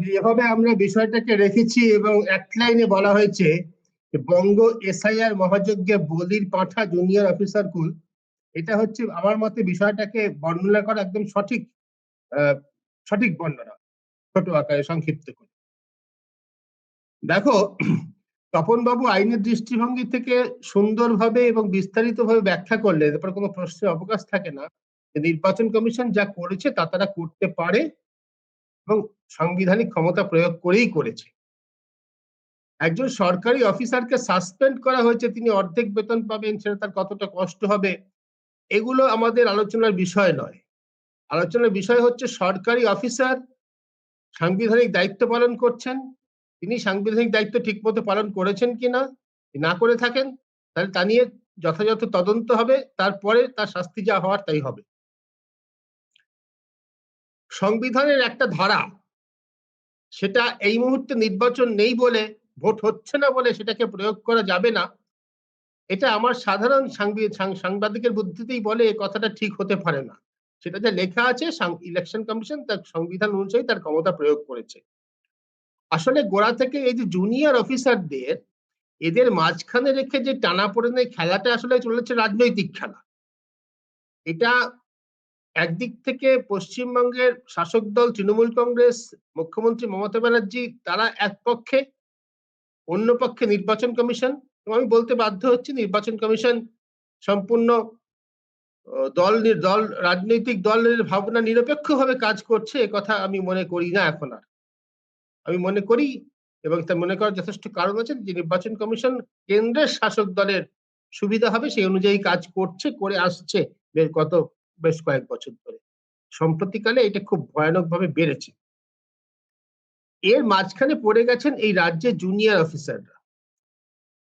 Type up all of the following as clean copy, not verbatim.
যেভাবে আমরা বিষয়টাকে রেখেছি এবং এক লাইনে বলা হয়েছে যে বঙ্গ এসআইআর মহাযজ্ঞে বলির পাঁঠা জুনিয়র অফিসার কুল, এটা হচ্ছে আমার মতে বিষয়টাকে বর্ণনা করা একদম সঠিক সঠিক বর্ণনা, ছোট আকারে সংক্ষিপ্ত করে। দেখো, তপন বাবু আইনের দৃষ্টিভঙ্গি থেকে সুন্দরভাবে এবং বিস্তারিতভাবে ব্যাখ্যা করলে এরপর কোনো প্রশ্নের অবকাশ থাকে না যে নির্বাচন কমিশন যা করেছে তা তারা করতে পারে এবং সাংবিধানিক ক্ষমতা প্রয়োগ করেই করেছে। একজন সরকারি অফিসারকে সাসপেন্ড করা হয়েছে, তিনি অর্ধেক বেতন পাবেন, সেটা তার কতটা কষ্ট হবে, এগুলো আমাদের আলোচনার বিষয় নয়। আলোচনার বিষয় হচ্ছে সরকারি অফিসার সাংবিধানিক দায়িত্ব পালন করছেন, তিনি সাংবিধানিক দায়িত্ব ঠিকমতো পালন করেছেন কিনা, না করে থাকেন তাহলে তা নিয়ে যথাযথ তদন্ত হবে, তারপরে তার শাস্তি যা হওয়ার তাই হবে। সংবিধানের একটা ধারা, সেটা এই মুহূর্তে নির্বাচন নেই বলে, ভোট হচ্ছে না বলে সেটাকে প্রয়োগ করা যাবে না, এটা আমার সাধারণ সাংবাদিকের বুদ্ধিতেই বলে এই কথাটা ঠিক হতে পারে না। সেটা যে লেখা আছে, ইলেকশন কমিশন তার সংবিধান অনুযায়ী তার ক্ষমতা প্রয়োগ করেছে। আসলে গোড়া থেকে এই যে জুনিয়র অফিসারদের এদের মাঝখানে রেখে যে টানাপোড়েনের খেলাটা আসলে চলেছে রাজনৈতিক খেলা। এটা একদিক থেকে পশ্চিমবঙ্গের শাসক দল তৃণমূল কংগ্রেস, মুখ্যমন্ত্রী মমতা ব্যানার্জি তারা এক পক্ষে, অন্য পক্ষে নির্বাচন কমিশন। এবং আমি বলতে বাধ্য হচ্ছি নির্বাচন কমিশন সম্পূর্ণ দল রাজনৈতিক দলের ভাবনা নিরপেক্ষভাবে কাজ করছে, একথা আমি মনে করি না এখন আর। আমি মনে করি এবং তা মনে করার যথেষ্ট কারণ আছে যে নির্বাচন কমিশন কেন্দ্রের শাসক দলের সুবিধা হবে সেই অনুযায়ী কাজ করছে, করে আসছে বেশ কয়েক বছর ধরে। সম্প্রতিকালে এটা খুব ভয়ানকভাবে বেড়েছে। এর মাঝখানে পড়ে গেছেন এই রাজ্যের জুনিয়র অফিসাররা।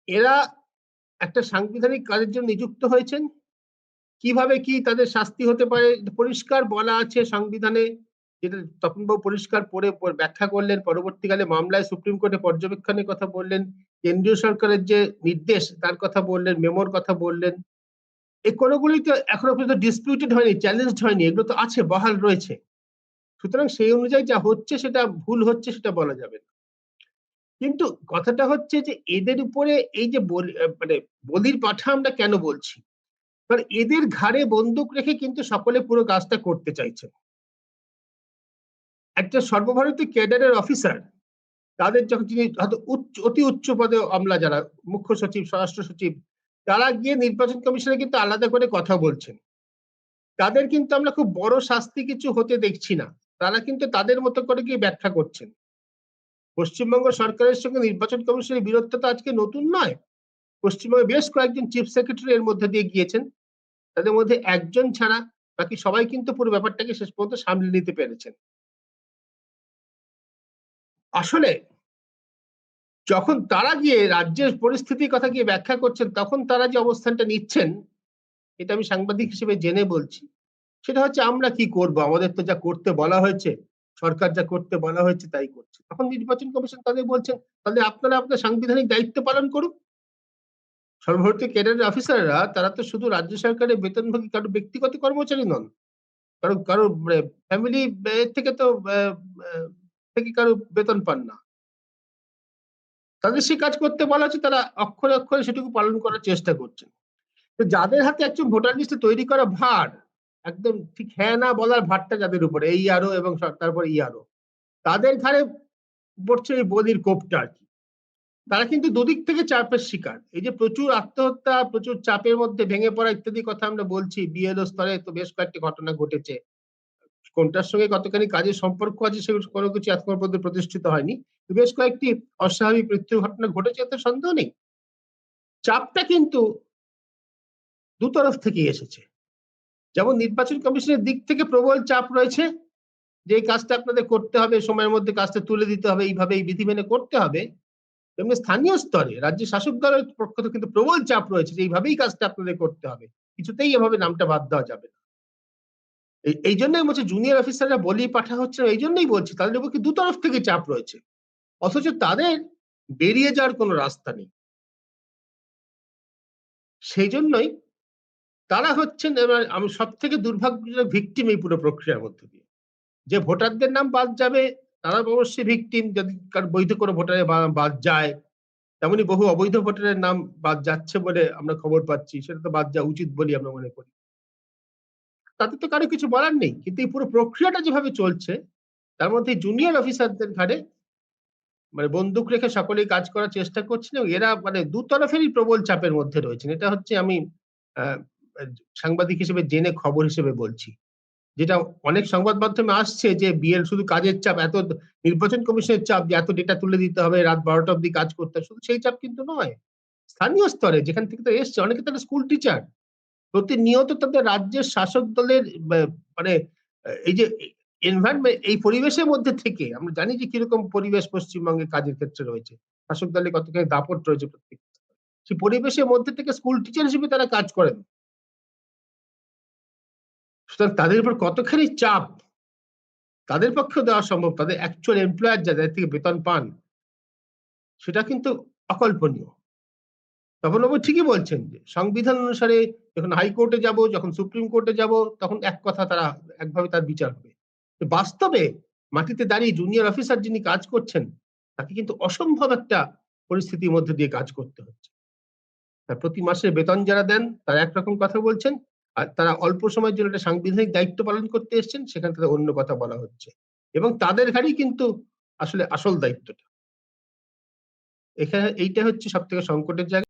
এরা একটা সাংবিধানিক কাজের জন্য নিযুক্ত হয়েছেন, কিভাবে কি তাদের শাস্তি হতে পারে পরিষ্কার বলা আছে সংবিধানে, যেটা তপনবাবু পরিষ্কার পড়ে ব্যাখ্যা করলেন। পরবর্তীকালে মামলায় সুপ্রিম কোর্টে পর্যবেক্ষণের কথা বললেন, কেন্দ্রীয় সরকারের যে নির্দেশ তার কথা বললেন, মেমোর কথা বললেন। এই কোনগুলি তো এখনো পর্যন্ত ডিসপিউটেড হয়নি, চ্যালেঞ্জড হয়নি, এগুলো তো আছে, বহাল রয়েছে। সুতরাং সেই অনুযায়ী যা হচ্ছে সেটা ভুল হচ্ছে সেটা বলা যাবে না। কিন্তু কথাটা হচ্ছে যে এদের উপরে এই যে মানে বলির পাঠা আমরা কেন বলছি, কারণ এদের ঘাড়ে বন্দুক রেখে কিন্তু সকলে পুরো কাজটা করতে চাইছে। একটা সর্বভারতীয় ক্যাডারের অফিসার, তাদের যখন তিনি হয়তো অতি উচ্চ পদে আমলা যারা মুখ্য সচিব, স্বরাষ্ট্র সচিব, তারা গিয়ে নির্বাচন কমিশনে কিন্তু আলাদা করে কথা বলছেন। তাদের কিন্তু আমরা খুব বড় শাস্তি কিছু হতে দেখছি না, তারা কিন্তু তাদের মতো করে গিয়ে ব্যাখ্যা করছেন। পশ্চিমবঙ্গ সরকারের সঙ্গে নির্বাচন কমিশনের বিরোধটা তো আজকে নতুন নয়। পশ্চিমবঙ্গে বেশ কয়েকজন চিফ সেক্রেটারি এর মধ্যে দিয়ে গিয়েছেন, তাদের মধ্যে একজন ছাড়া বাকি সবাই কিন্তু পুরো ব্যাপারটাকে শেষ পর্যন্ত সামলে নিতে পেরেছেন। আসলে যখন তারা গিয়ে রাজ্যের পরিস্থিতির কথা গিয়ে ব্যাখ্যা করছেন, তখন তারা যে অবস্থানটা নিচ্ছেন, এটা আমি সাংবাদিক হিসেবে জেনে বলছি, সেটা হচ্ছে আমরা কি করব, আমাদের তো যা করতে বলা হয়েছে, সরকার যা করতে বলা হয়েছে তাই করছে। তখন নির্বাচন কমিশন তাদের বলছেন তাহলে আপনারা আপনার সাংবিধানিক দায়িত্ব পালন করুন। সর্বভারতীয় ক্যাডারের অফিসাররা তারা তো শুধু রাজ্য সরকারের বেতনভোগী কারো ব্যক্তিগত কর্মচারী নন, কারো কারো ফ্যামিলি থেকে তো থেকে কারো বেতন পান না। তাদের সে কাজ করতে বলা হচ্ছে, তারা অক্ষরে অক্ষরে সেটুকু পালন করার চেষ্টা করছেন। তো যাদের হাতে একজন ভোটার লিস্ট তৈরি করা ভার, একদম ঠিক হ্যাঁ না বলার ভারটা যাদের উপরে, এই আরো এবং তারপর আরো, তাদের ঘাড়ে পড়ছে এই বলির কোপটা আর কি। তারা কিন্তু দুদিক থেকে চাপের শিকার। এই যে প্রচুর আত্মহত্যা, প্রচুর চাপের মধ্যে ভেঙে পড়া ইত্যাদি কথা আমরা বলছি, বিএলও স্তরে তো বেশ কয়েকটি ঘটনা ঘটেছে। কোনটার সঙ্গে কতখানি কাজের সম্পর্ক আছে সেগুলো কোনো কিছু এখনো পর্যন্ত প্রতিষ্ঠিত হয়নি। বেশ কয়েকটি অস্বাভাবিক মৃত্যুর ঘটনা ঘটেছে, এতে সন্দেহ নেই। চাপটা কিন্তু দুতরফ থেকেই এসেছে। যেমন নির্বাচন কমিশনের দিক থেকে প্রবল চাপ রয়েছে যে এই কাজটা আপনাদের করতে হবে, সময়ের মধ্যে কাজটা তুলে দিতে হবে, এইভাবে এই বিধি মেনে করতে হবে। তেমনি স্থানীয় স্তরে রাজ্য শাসক দলের পক্ষ থেকে কিন্তু প্রবল চাপ রয়েছে যে এইভাবেই কাজটা আপনাদের করতে হবে, কিছুতেই এভাবে নামটা বাদ দেওয়া যাবে না। এই জন্যই বলছি জুনিয়র অফিসাররা বলি পাঠা হচ্ছে, এই জন্যই বলছি তাদের উপর দু তরফ থেকে চাপ রয়েছে, অথচ তাদের বেরিয়ে যাওয়ার কোনো রাস্তা নেই। সেই জন্যই তারা হচ্ছেন এবার আমি সব থেকে দুর্ভাগ্যজনক ভিকটিম এই পুরো প্রক্রিয়ার মধ্যে দিয়ে। যে ভোটারদের নাম বাদ যাবে তারা অবশ্যই ভিকটিম, যদি কারো বৈধ কোনো ভোটারের বাদ যায়, তেমনি বহু অবৈধ ভোটারের নাম বাদ যাচ্ছে বলে আমরা খবর পাচ্ছি। সেটা তো বাদ যাওয়া উচিত বলেই আমরা মনে করি। তাতে তো কারো কিছু বলার নেই। কিন্তু এই পুরো প্রক্রিয়াটা যেভাবে চলছে, তার মধ্যে জুনিয়র অফিসারদের ঘাড়ে মানে বন্দুক রেখে সকলেই কাজ করার চেষ্টা করছেন এবং এরা মানে দুতরফেরই প্রবল চাপের মধ্যে রয়েছেন। এটা হচ্ছে আমি আ আ সাংবাদিক হিসেবে জেনে খবর হিসেবে বলছি। যেটা অনেক সংবাদ মাধ্যমে আসছে যে বিএল শুধু কাজের চাপ, এত নির্বাচন কমিশনের চাপ যে এত ডেটা তুলে দিতে হবে, রাত ১২টা অব্দি কাজ করতে হবে। শুধু সেই চাপ কিন্তু নয়। স্থানীয় স্তরে যেখান থেকে তারা এসছে, অনেকে তারা স্কুল টিচার। প্রতিনিয়ত তাদের রাজ্যের শাসক দলের মানে এই যে এনভায়রনমেন্ট, এই পরিবেশের মধ্যে থেকে আমরা জানি যে কিরকম পরিবেশ পশ্চিমবঙ্গে কাজের ক্ষেত্রে রয়েছে। শাসক দলের কতখানি দাপট রয়েছে প্রত্যেক। সেই পরিবেশের মধ্যে থেকে স্কুল টিচার হিসেবে তারা কাজ করেন। সুতরাং তাদের উপর কতখানি চাপ তাদের পক্ষেও দেওয়া সম্ভব, তাদের অ্যাকচুয়াল এমপ্লয়ার যাদের থেকে বেতন পান, সেটা কিন্তু অকল্পনীয়। তপনবাবু ঠিকই বলছেন যে সংবিধান অনুসারে যখন হাইকোর্টে যাব, যখন সুপ্রিম কোর্টে যাব, তখন এক কথা তারা একভাবে তার বিচার হবে। বাস্তবে মাটিতে দাঁড়িয়ে জুনিয়র অফিসার যিনি কাজ করছেন, তাকে কিন্তু অসম্ভব একটা পরিস্থিতির মধ্যে দিয়ে কাজ করতে হচ্ছে। প্রতি মাসে বেতন যারা দেন তারা একরকম কথা বলছেন, আর তারা অল্প সময়ের জন্য একটা সাংবিধানিক দায়িত্ব পালন করতে এসছেন, সেখান থেকে অন্য কথা বলা হচ্ছে এবং তাদের ঘাড়েই কিন্তু আসলে আসল দায়িত্বটা। এখানে এইটা হচ্ছে সব থেকে সংকটের জায়গা।